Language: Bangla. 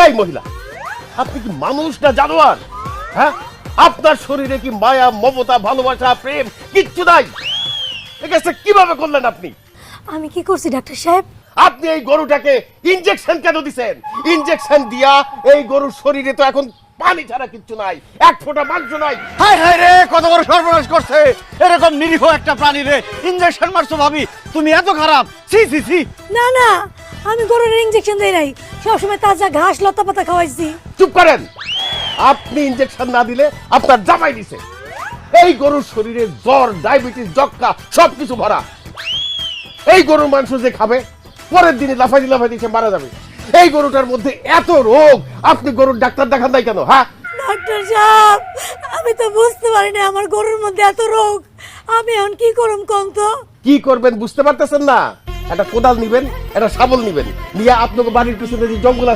এই মহিলা, আপনি কি মানুষ না জানোয়ার? হ্যাঁ, আপনার শরীরে কি মায়া, মমতা, ভালোবাসা, প্রেম কিচ্ছু নাই? এই কাজটা কিভাবে করলেন আপনি? আমি কি করছি ডাক্তার সাহেব? আপনি এই গরুটাকে ইনজেকশন কেন দিছেন? ইনজেকশন দিয়া এই গরুর শরীরে তো এখন পানি ছাড়া কিচ্ছু নাই, এক ফোঁটা মাংস নাই। হায় হায় রে, কত বড় সর্বনাশ করছে! এরকম নিরীহ একটা প্রাণী রে ইনজেকশন মারছো ভাবি? তুমি এত খারাপ! সি সি সি! না না, আমি গরুর ইঞ্জেকশন দেই নাই, সবসময় তাজা ঘাস লতা পাতা খাওয়াইছি। চুপ করেন! আপনি ইনজেকশন না দিলে আপনার জামাই দিছে। এই গরুর শরীরে জ্বর, ডায়াবেটিস, যক্কা সবকিছু ভরা। এই গরুর মাংস যে খাবে পরের দিনে লাফাই দিছে মারা যাবে। এই গরুটার মধ্যে এত রোগ, আপনি গরুর ডাক্তার দেখান নাই কেন? হ্যাঁ ডাক্তার সাহেব, আমি তো বুঝতে পারি না আমার গরুর মধ্যে এত রোগ। আমি এখন কি করুম কোন তো? কি করবেন বুঝতে পারতেছেন না? একটা কোদাল নিবেন, একটা শাবল নিবেন, নিয়ে আপনাকে বাড়ির পিছনে যে জঙ্গল